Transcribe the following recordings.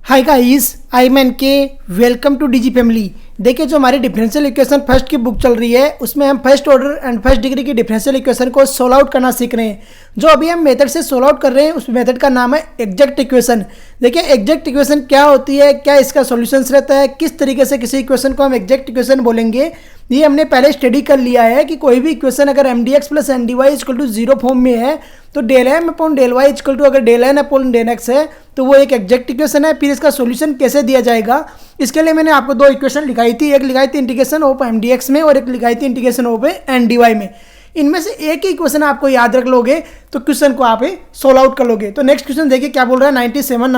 Hi guys, I am N K. Welcome to DG family. देखिए, जो हमारी differential equation first की book चल रही है उसमें हम first order and first degree की डिफरेंशियल इक्वेशन को सोल्व आउट करना सीख रहे हैं। जो अभी हम मेथड से सोल्व आउट कर रहे हैं उस मेथड का नाम है एग्जैक्ट इक्वेशन। देखिए, एग्जैक्ट इक्वेशन क्या होती है, क्या इसका सॉल्यूशंस रहता है, किस तरीके से किसी इक्वेशन को हम एग्जैक्ट इक्वेशन बोलेंगे, ये हमने पहले स्टडी कर लिया है कि कोई भी इक्वेशन अगर M D x plus N D Y equal to zero form में है तो del M upon del Y equal to अगर del N upon del X है तो वो एक एग्जैक्ट इक्वेशन है। फिर इसका सॉल्यूशन कैसे दिया जाएगा, इसके लिए मैंने आपको दो इक्वेशन लिखाई थी। एक लिखाई थी integration of M D X में और एक लिखाई थी integration of N D Y में। इनमें से एक ही क्वेश्चन आपको याद रख लोगे तो क्वेश्चन को आप सोल्व आउट कर लोगे। तो नेक्स्ट क्वेश्चन देखिए क्या बोल रहा है। 97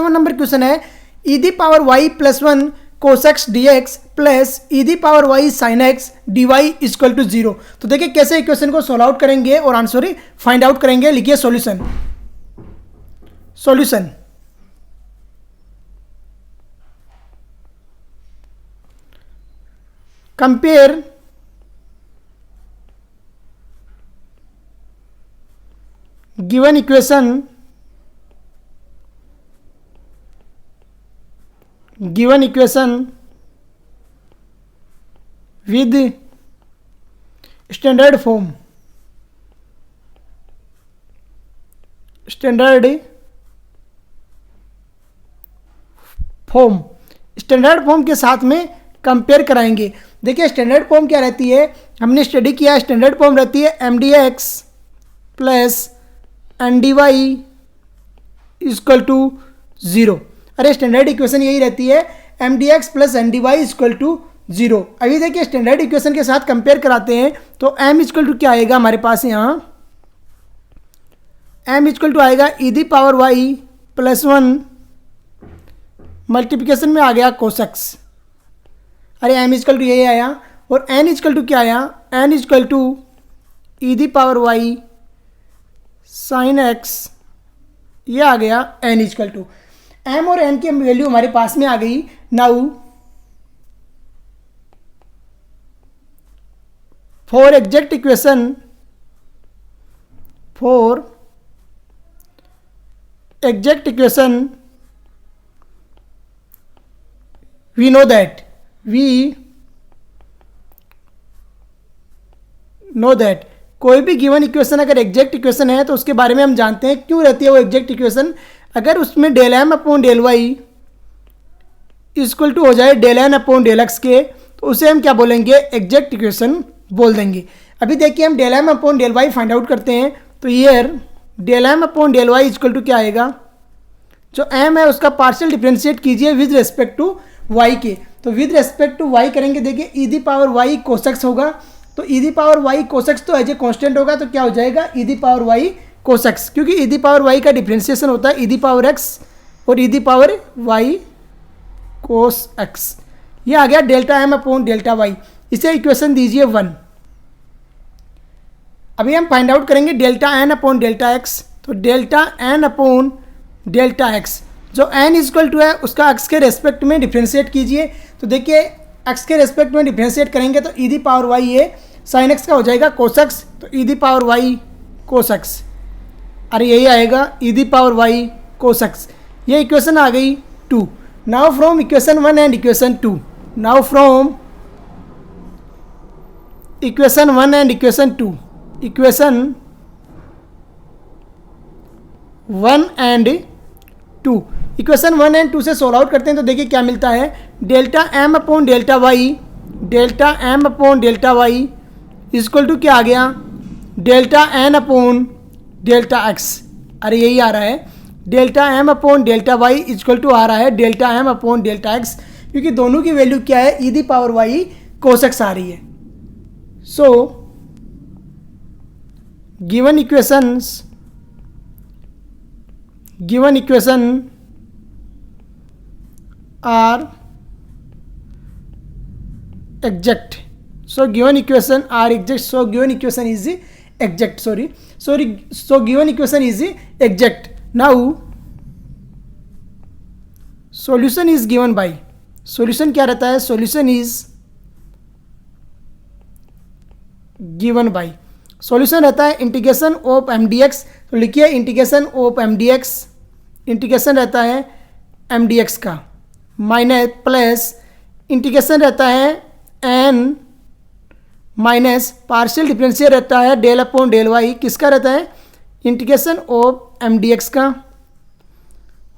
नंबर क्वेश्चन है ई the power Y plus one cos X D x plus E the power Y sine X D Y equal to zero. तो देखिए कैसे इक्वेशन को सोल्व आउट करेंगे और आंसर फाइंड आउट करेंगे। लिखिए solution compare given equation with standard form standard form के साथ में कंपेयर कराएंगे। देखिए स्टैंडर्ड फॉर्म क्या रहती है, हमने स्टडी किया। स्टैंडर्ड फॉर्म रहती है M D x plus N D Y equal to zero. अरे स्टैंडर्ड इक्वेशन यही रहती है, M D x plus N D Y equal to zero. अभी देखिए स्टैंडर्ड इक्वेशन के साथ कंपेयर कराते हैं तो एम इक्वल टू क्या आएगा हमारे पास यहाँ, एम इक्वल टू आएगा E the power Y plus one multiplication में आ गया कोसेक्स। अरे एम इक्वल टू यही आया और एन इक्वल टू क्या आया, N equal to E the power Y sine X, ये आ गया एन इक्वल टू। एम और एन की वैल्यू हमारे पास में आ गई। Now for exact equation we know that कोई भी गिवन इक्वेशन अगर एग्जैक्ट इक्वेशन है तो उसके बारे में हम जानते हैं क्यों रहती है वो एग्जैक्ट इक्वेशन। अगर उसमें del M upon del Y equal to हो जाए del N upon del x के तो उसे हम क्या बोलेंगे, एग्जैक्ट इक्वेशन बोल देंगे। अभी देखिए हम del M upon del Y find out करते हैं तो ईयर del M upon del Y equal to क्या आएगा, जो एम है उसका पार्शियल डिफ्रेंशिएट कीजिए विद रेस्पेक्ट टू वाई के। तो विद रेस्पेक्ट टू वाई करेंगे, देखिए ई दी पावर वाई कोसेक्स होगा तो ई दी पावर वाई कोसेक्स तो एज ए कॉन्स्टेंट होगा तो क्या हो जाएगा e the power Y cos x, क्योंकि ई दी पावर वाई का डिफ्रेंशिएशन होता है ई दी पावर एक्स और E the power Y cos X. ये आ गया delta M upon delta Y. इसे इक्वेशन दीजिए 1। अभी हम फाइंड आउट करेंगे delta N upon delta X. तो delta N upon delta X, जो एन इक्वल टू है उसका एक्स के रेस्पेक्ट में डिफ्रेंशिएट कीजिए। तो देखिए एक्स के रेस्पेक्ट में डिफ्रेंशिएट करेंगे तो ई दी पावर वाई ये साइन एक्स का हो जाएगा कोसेक्स, तो ई दी पावर वाई कोसेक्स। अरे यही आएगा ई दी पावर वाई कोसेक्स। ये इक्वेशन आ गई 2। Now from equation 1 and equation 2, now from equation 1 and equation 2, equation 1 and 2, equation 1 and 2 से सोल्व आउट करते हैं तो देखिए क्या मिलता है, delta M upon delta Y equal to क्या आ गया, delta N upon delta X. अरे यही आ रहा है, delta M upon delta Y equal to आ रहा है delta M upon delta X, क्योंकि दोनों की वैल्यू क्या है, ई दी पावर वाई कोसेक्स आ रही है। सो given equation are exact. So given equation are exact. So given equation is exact. So given equation is exact. Now solution is given by, solution क्या रहता है, solution is given by. Solution रहता है integration of M D X, तो लिखिए integration of M D x integration रहता है M D x का, माइनस प्लस इंटीग्रेशन रहता है एन माइनस पार्शियल डिफरेंशियल रहता है डेल अपॉन डेल वाई, किसका रहता है, integration of M D x का,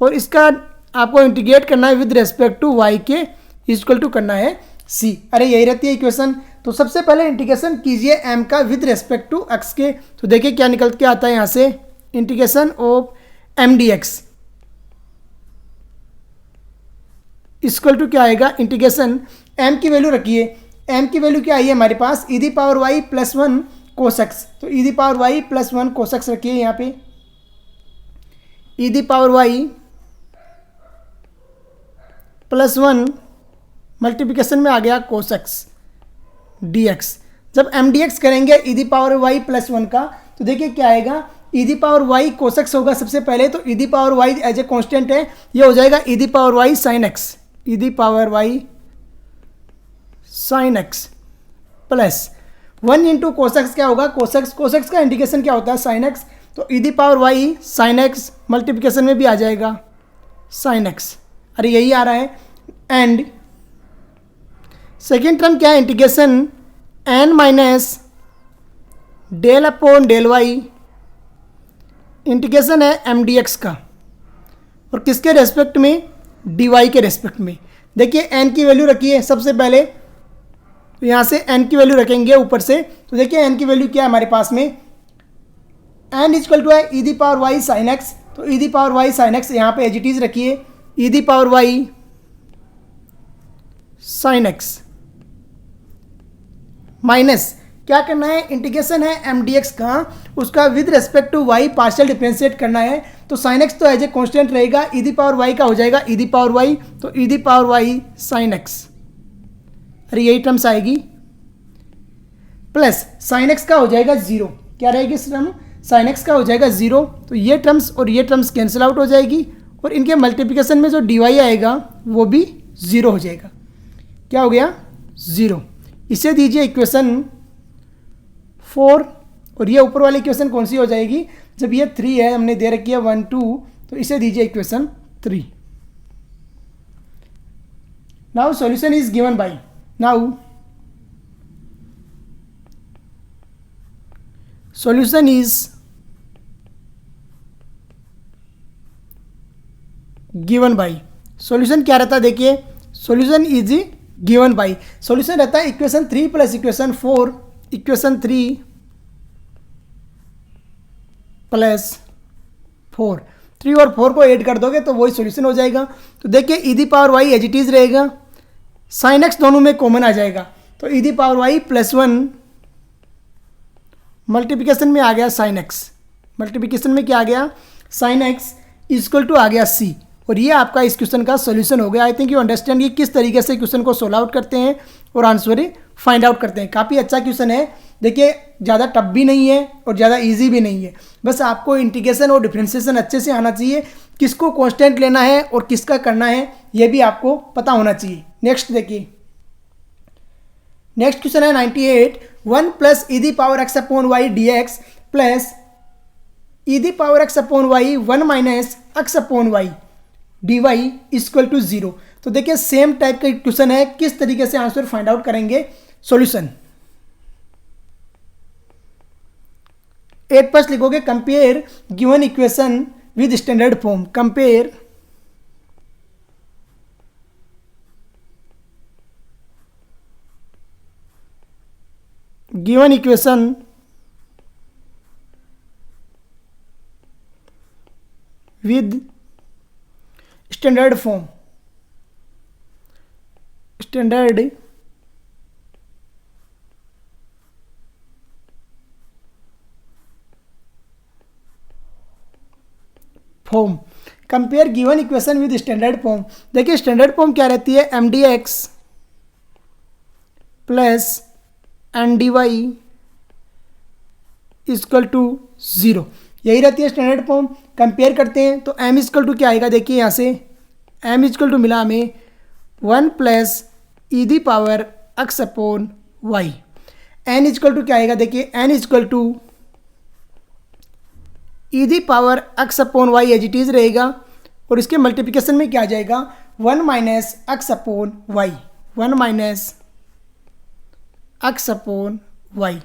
और इसका आपको इंटीग्रेट करना है विद रेस्पेक्ट टू वाई के इक्वल टू करना है सी। अरे यही रहती है इक्वेशन। तो सबसे पहले इंटीग्रेशन कीजिए एम का विद रेस्पेक्ट टू एक्स के, तो देखिए क्या निकल के आता है यहाँ से, integration of M D x equal to क्या आएगा, इंटीग्रेशन एम की वैल्यू रखिए, एम की वैल्यू क्या आई है हमारे पास, e the power Y plus 1 cos x, तो e the power Y plus 1 cos x रखिए यहाँ पे, e the power Y plus 1 multiplication में आ गया कोसेक्स डी एक्स। जब एम डी एक्स करेंगे e the power Y plus 1 का, तो देखिए क्या आएगा, ई दी पावर वाई कोसेक्स होगा सबसे पहले, तो e the power y as a constant है, ये हो जाएगा e the power Y sine x, e the power Y sine x plus 1 into cos x क्या होगा, कोसेक्स का इंटीग्रेशन क्या होता है साइन एक्स, तो e the power Y sine x multiplication में भी आ जाएगा साइन एक्स। अरे यही आ रहा है। एंड सेकेंड टर्म क्या है, integration N minus del upon del Y, integration है एम डी एक्स का, और किसके रेस्पेक्ट में, डी वाई के रेस्पेक्ट में। देखिए एन की वैल्यू रखिए सबसे पहले, तो यहाँ से एन की वैल्यू रखेंगे ऊपर से, तो देखिए एन की वैल्यू क्या है हमारे पास में, एन इक्वल टू है ई the power Y sine x, तो e the power Y sine x यहाँ पे एज इट इज रखिए, e the power Y sine x minus क्या करना है, इंटीग्रेशन है एम डी एक्स का, उसका with respect to Y partial differentiate करना है, तो साइन एक्स तो एज ए कॉन्स्टेंट रहेगा, ई दी पावर वाई का हो जाएगा ई दी पावर वाई, तो e the power Y sine x, अरे यही टर्म्स आएगी, प्लस साइन एक्स का हो जाएगा 0, क्या रहेगी इस टर्म, साइन एक्स का हो जाएगा 0, तो ये टर्म्स और ये टर्म्स कैंसिल आउट हो जाएगी, और इनके मल्टीप्लिकेशन में जो डी वाई आएगा वो भी 0 हो जाएगा, क्या हो गया 0। इसे दीजिए इक्वेशन 4, और ये ऊपर वाली इक्वेशन कौन सी हो जाएगी, जब ये 3 है हमने दे रखी है 1 2, तो इसे दीजिए equation 3। Now solution is given by, now solution is given by, solution क्या रहता है, देखिए solution is given by, solution रहता है equation 3 plus equation 4, equation 3 plus 4, 3 और 4 को ऐड कर दोगे तो वही सॉल्यूशन हो जाएगा। तो देखिए e the power y as it is रहेगा, साइन एक्स दोनों में कॉमन आ जाएगा, तो e the power Y plus 1 multiplication में आ गया साइन एक्स, मल्टीप्लिकेशन में क्या आ गया साइन एक्स इक्वल टू आ गया सी, और ये आपका इस क्वेश्चन का सॉल्यूशन हो गया। आई थिंक यू अंडरस्टैंड ये किस तरीके से क्वेश्चन को सोल्व आउट करते हैं और आंसर फाइंड आउट करते हैं। काफ़ी अच्छा क्वेश्चन है, देखिए ज़्यादा टफ भी नहीं है और ज़्यादा इजी भी नहीं है, बस आपको इंटीग्रेशन और डिफरेंशिएशन अच्छे से आना चाहिए, किसको कांस्टेंट लेना है और किसका करना है ये भी आपको पता होना चाहिए। नेक्स्ट देखिए, नेक्स्ट क्वेश्चन है 98, 1 plus E the power x upon Y D x plus E the power x upon Y 1 minus x upon Y D Y equal to 0। तो देखिए सेम टाइप का क्वेश्चन है, किस तरीके से आंसर फाइंड आउट करेंगे। Solution 8 पर लिखोगे compare given equation with standard form, compare given equation with standard form, standard form, compare given equation with standard form. देखिए स्टैंडर्ड फॉर्म क्या रहती है, M D x plus N D Y equal to 0, यही रहती है standard form. Compare करते हैं तो m इक्वल टू क्या आएगा, देखिए यहाँ से m इक्वल टू मिला हमें 1 plus E the power x upon Y, n equal to क्या आएगा, देखिए n equal to E the power x upon Y as it is रहेगा, और इसके मल्टीप्लिकेशन में क्या आ जाएगा 1 minus x upon Y, 1 minus x upon Y.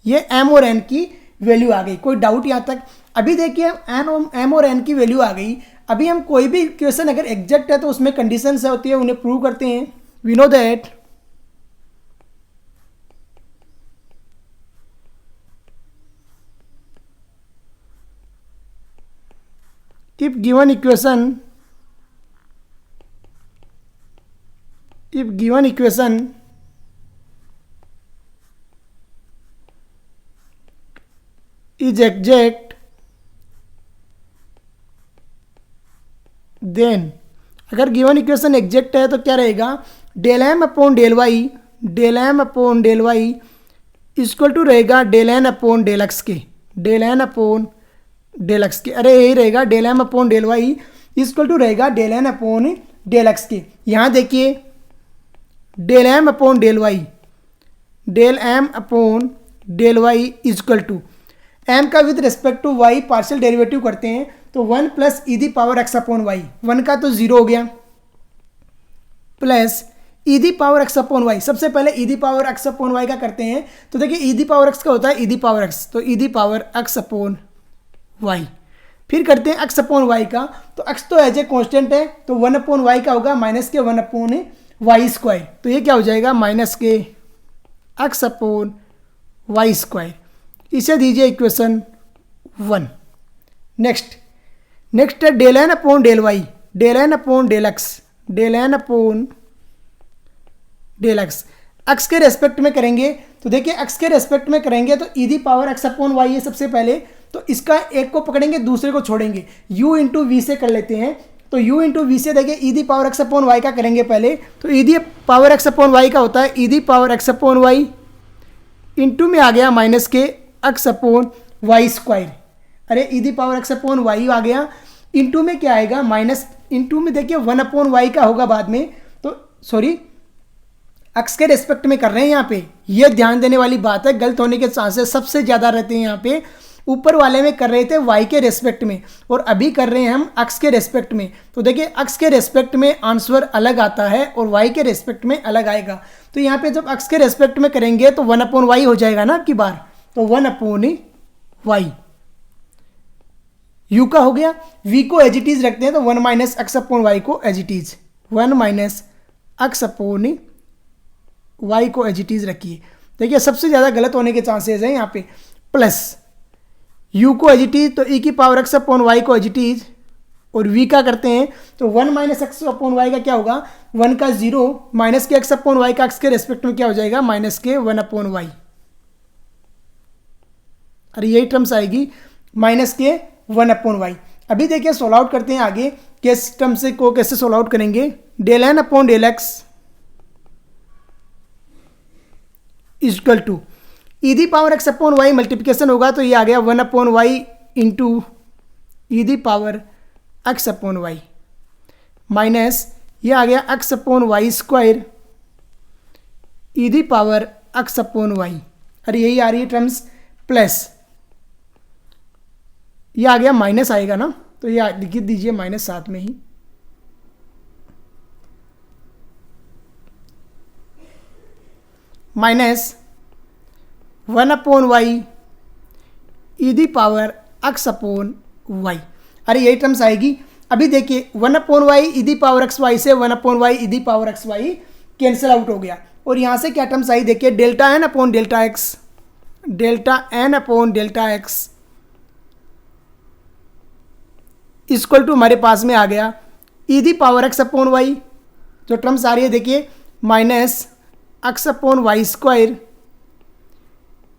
ये m और n की वैल्यू आ गई। कोई डाउट यहाँ तक? अभी देखिए m और n की वैल्यू आ गई। अभी हम कोई भी इक्वेशन अगर एग्जैक्ट है तो उसमें कंडीशंस होती है, उन्हें प्रूव करते हैं। We know that if given equation is exact, then अगर गिवन इक्वेशन एग्जैक्ट है तो क्या रहेगा, del M upon del Y equal to रहेगा del N upon del x के, del N upon del x के। अरे यही रहेगा del M upon del Y equal to रहेगा del N upon del x के। यहाँ देखिए del M upon del Y equal to M का with respect to Y partial derivative करते हैं तो 1 plus E the power x upon Y, 1 का तो 0 हो गया, प्लस ई the power x upon y. सबसे पहले e the power x upon y का करते हैं तो देखिए ई दी पावर एक्स का होता है ई दी पावर एक्स, तो e the power x upon y. फिर करते हैं एक्स अपॉन वाई का, तो एक्स तो एज ए कॉन्स्टेंट है तो 1 अपॉन वाई का होगा माइनस के 1 अपॉन वाई स्क्वायर, तो ये क्या हो जाएगा माइनस के एक्स अपॉन वाई स्क्वायर। इसे दीजिए इक्वेशन 1। नेक्स्ट है del N upon del Y, del N upon del X, del N upon del X. X के रेस्पेक्ट में करेंगे तो देखिए एक्स के रेस्पेक्ट में करेंगे तो e the power x upon y है सबसे पहले, तो इसका एक को पकड़ेंगे दूसरे को छोड़ेंगे, u इंटू वी से कर लेते हैं। तो u इंटू वी से देखिए e the power x upon y का करेंगे पहले, तो e the power x upon y का होता है ई the power x upon Y into में आ गया माइनस के एक्स अपॉन वाई स्क्वायर। अरे e the power x upon y आ गया, इंटू में क्या आएगा माइनस, इंटू में देखिए 1 अपॉन वाई का होगा बाद में, तो सॉरी एक्स के रेस्पेक्ट में कर रहे हैं यहाँ पे, ये ध्यान देने वाली बात है, गलत होने के चांसेस सबसे ज़्यादा रहते हैं यहाँ पे। ऊपर वाले में कर रहे थे वाई के रेस्पेक्ट में और अभी कर रहे हैं हम एक्स के रेस्पेक्ट में, तो देखिए एक्स के रेस्पेक्ट में आंसर अलग आता है और वाई के रेस्पेक्ट में अलग आएगा। तो यहाँ पे जब एक्स के रेस्पेक्ट में करेंगे तो 1 अपॉन वाई हो जाएगा ना आपकी बार, तो 1 अपॉन वाई यू का हो गया। वी को एज इट इज रखते हैं तो 1 माइनस एक्स अपॉन वाई को as it is, 1 minus x upon Y को एज इट इज रखिए। देखिए सबसे ज़्यादा गलत होने के चांसेस हैं यहाँ पे, प्लस u को एज इट इज तो e की पावर एक्स अपॉन वाई को एज इट इज, और v का करते हैं तो 1 माइनस एक्स अपॉन वाई का क्या होगा 1 का 0 माइनस के एक्स अपॉन वाई का एक्स के रेस्पेक्ट में क्या हो जाएगा माइनस के 1 अपॉन वाई। अरे यही टर्म्स आएगी माइनस के 1 अपॉन वाई। अभी देखिए सोल्व आउट करते हैं आगे, किस टर्म से को कैसे सोल्व आउट करेंगे। Del N upon del X equal to E the power x upon Y multiplication होगा तो ये आ गया 1 upon Y into E the power x upon Y, minus ये आ गया X upon Y square E the power x upon Y. अरे यही आ रही है टर्म्स, प्लस ये आ गया माइनस आएगा ना, तो ये लिख दीजिए माइनस साथ में ही, minus 1 upon Y E the power x upon Y. अरे यही टर्म्स आएगी। अभी देखिए 1 upon Y E the power x y से 1 upon Y E the power x y cancel out हो गया, और यहाँ से क्या टर्म्स आई देखिए delta N upon delta x, delta N upon delta x equal to हमारे पास में आ गया e the power x upon Y, जो टर्म्स आ रही है देखिए minus x upon Y square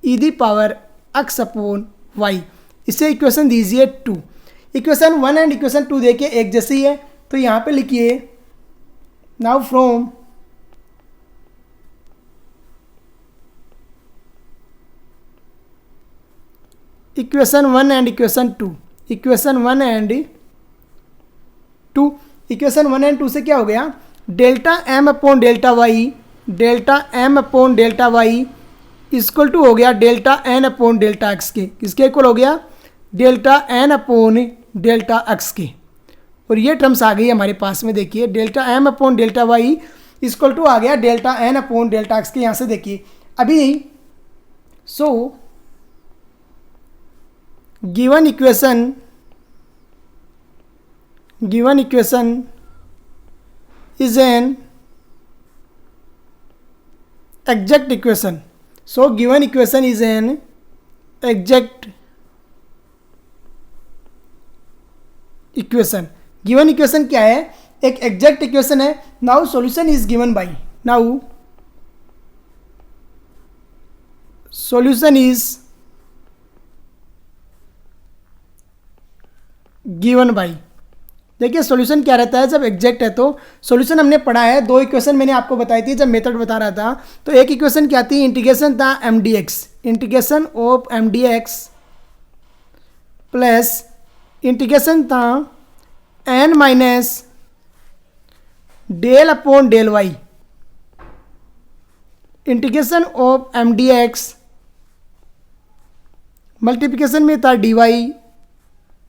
E the power x upon Y. इसे इक्वेशन दीजिए 2। इक्वेशन 1 एंड इक्वेशन 2 देखिए एक जैसी है, तो यहाँ पे लिखिए now from equation 1 and equation 2, equation 1 and 2, equation 1 and 2 से क्या हो गया delta M upon delta Y, delta M upon delta Y equal to हो गया delta N upon delta x के, किसके इक्वल हो गया delta N upon delta x के। और ये टर्म्स आ गई हमारे पास में। देखिए delta M upon delta Y equal to आ गया delta N upon delta x के। यहाँ से देखिए अभी so given equation is an exact equation. So given equation is an exact equation. Given equation क्या है? एक एग्जैक्ट इक्वेशन है। Now solution is given by, now solution is given by. देखिए सॉल्यूशन क्या रहता है जब एग्जैक्ट है तो। सॉल्यूशन हमने पढ़ा है, दो इक्वेशन मैंने आपको बताई थी जब मेथड बता रहा था। तो एक इक्वेशन क्या थी, इंटीग्रेशन था M D x, integration of M D x plus integration था N minus del upon del Y, integration of M D x multiplication में था डी वाई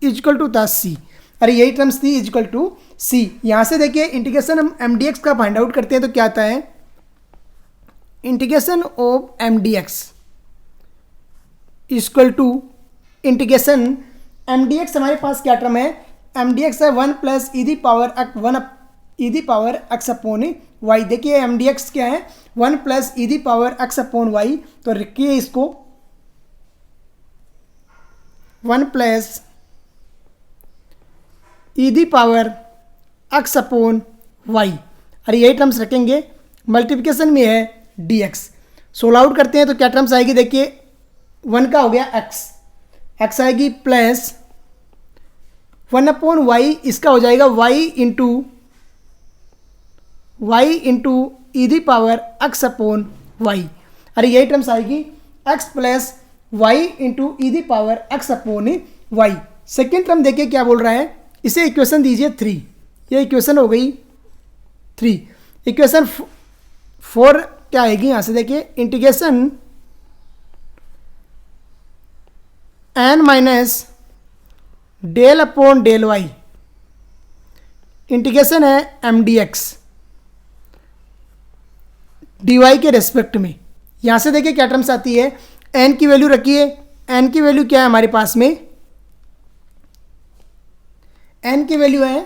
इक्वल टू था सी। अरे यही टर्म्स थी इक्वल टू सी। यहाँ से देखिए इंटीग्रेशन हम एम डी एक्स का फाइंड आउट करते हैं तो क्या आता है, integration of M D x equal to integration M D X हमारे पास क्या टर्म है, एम डी एक्स है 1 plus E the power x upon Y. देखिए एम डी एक्स क्या है 1 plus E the power x upon Y. तो रखिए इसको 1 plus E the power x upon Y. अरे यही टर्म्स रखेंगे, मल्टीप्लिकेशन में है डी एक्स। सोल्व आउट करते हैं तो क्या टर्म्स आएगी, देखिए 1 का हो गया एक्स, एक्स आएगी प्लस 1 अपॉन वाई, इसका हो जाएगा Y into E the power x upon Y. अरे यही टर्म्स आएगी X plus Y into E the power x upon Y. Second term देखिए क्या बोल रहा है, इसे इक्वेशन दीजिए 3, ये इक्वेशन हो गई 3। इक्वेशन 4 क्या आएगी, यहाँ से देखिए integration N minus del upon del Y, integration है M D x D y के रेस्पेक्ट में। यहाँ से देखिए क्या टर्म्स आती है, एन की वैल्यू रखिए, एन की वैल्यू क्या है हमारे पास में, एन की वैल्यू है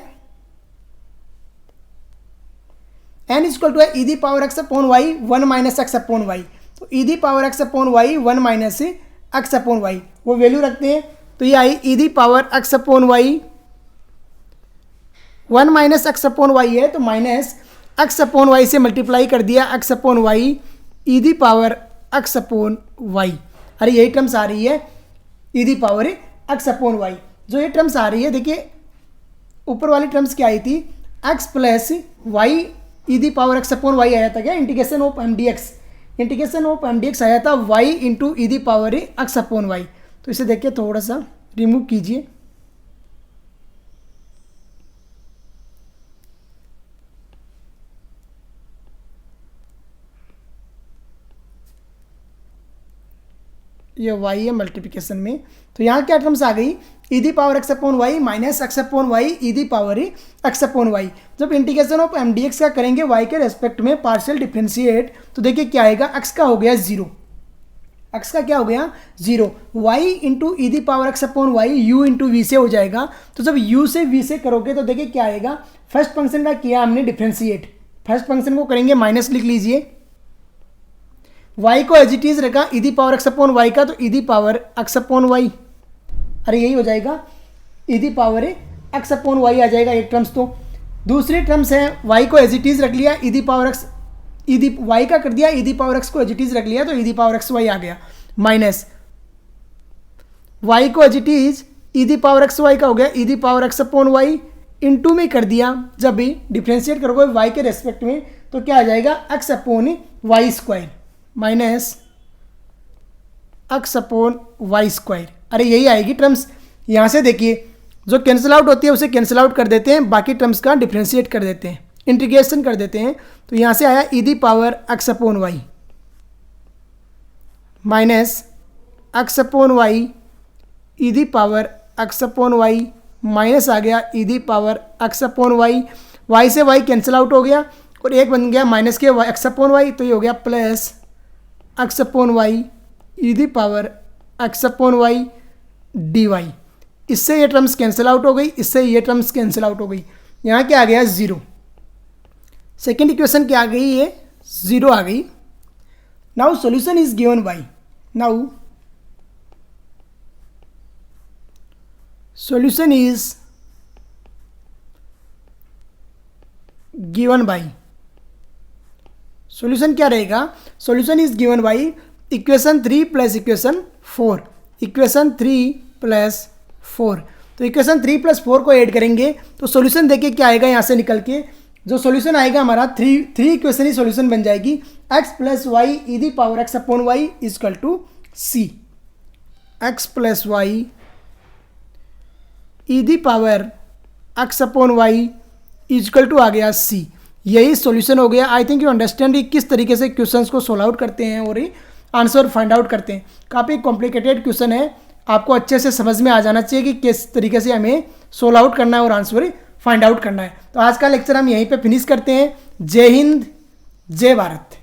एन इक्वल टू है ई the power x upon Y 1 minus x upon Y. तो e the power x upon Y 1 minus x upon y वो वैल्यू रखते हैं। तो ये आई e the power x upon Y 1 minus x upon y है, तो माइनस एक्स अपॉन वाई से मल्टीप्लाई कर दिया x upon Y E the power x upon Y. अरे यही टर्म्स आ रही है ई the power x upon Y. जो ये टर्म्स आ रही है देखिए ऊपर वाली टर्म्स क्या आई थी, X plus Y E the power x upon Y आया था क्या, integration of M D x, integration of M D X आया था Y into E the power x upon Y. तो इसे देखिए थोड़ा सा रिमूव कीजिए, ये वाई है मल्टीप्लिकेशन में। तो यहाँ क्या टर्म्स आ गई, e the power x upon Y minus x upon Y E the power x upon y. जब integration of M D x का करेंगे वाई के रेस्पेक्ट में पार्शियल डिफ्रेंशिएट, तो देखिए क्या आएगा, एक्स का हो गया 0, एक्स का क्या हो गया 0, Y into E the power x upon Y U into we से हो जाएगा। तो जब यू से वी से करोगे तो देखिए क्या आएगा, फर्स्ट फंक्शन का किया हमने डिफ्रेंशिएट, फर्स्ट फंक्शन को करेंगे माइनस लिख लीजिए, y को एज इट इज रखा e the power x upon y का, तो e the power x upon Y, अरे यही हो जाएगा e the power x upon y आ जाएगा एक टर्म्स। तो दूसरी टर्म्स है y को एज इट इज रख लिया e the power x, e the y का कर दिया ई दी पावर एक्स को एज इट इज रख लिया तो e the power x y आ गया, माइनस y को as it is e the power x y का हो गया e the power x upon Y, into में कर दिया, जब भी डिफ्रेंशिएट करोगे y के रेस्पेक्ट में तो क्या आ जाएगा X upon Y square minus x upon Y square. अरे यही आएगी टर्म्स। यहाँ से देखिए जो कैंसिल आउट होती है उसे कैंसिल आउट कर देते हैं, बाकी टर्म्स का डिफ्रेंशिएट कर देते हैं, इंटीग्रेशन कर देते हैं। तो यहाँ से आया e the power x upon Y minus x upon Y E the power x upon Y minus आ गया e the power x upon y, y से वाई कैंसिल आउट हो गया और एक बन गया माइनस के एक्स अपॉन वाई, तो ये हो गया plus X upon Y E the power x upon Y D Y. इससे ये टर्म्स कैंसिल आउट हो गई, इससे ये टर्म्स कैंसिल आउट हो गई। यहाँ क्या आ गया 0। सेकेंड इक्वेशन क्या आ गई, ये 0 आ गई। Now solution is given by, now solution is given by, solution क्या रहेगा, solution is given by equation 3 plus equation 4, equation 3 plus 4। तो इक्वेशन 3 प्लस 4 को ऐड करेंगे तो सॉल्यूशन देखिए क्या आएगा, यहाँ से निकल के जो सॉल्यूशन आएगा हमारा 3 इक्वेशन ही सॉल्यूशन बन जाएगी, x plus Y E the power x upon y equal to C, x plus Y E the power x upon y equal to आ गया c। यही सॉल्यूशन हो गया। आई थिंक यू अंडरस्टैंड किस तरीके से क्वेश्चंस को सोल्व आउट करते हैं और आंसर फाइंड आउट करते हैं। काफ़ी कॉम्प्लिकेटेड क्वेश्चन है, आपको अच्छे से समझ में आ जाना चाहिए कि किस तरीके से हमें सोल्व आउट करना है और आंसर फाइंड आउट करना है। तो आज का लेक्चर हम यहीं पे फिनिश करते हैं। जय हिंद, जय भारत।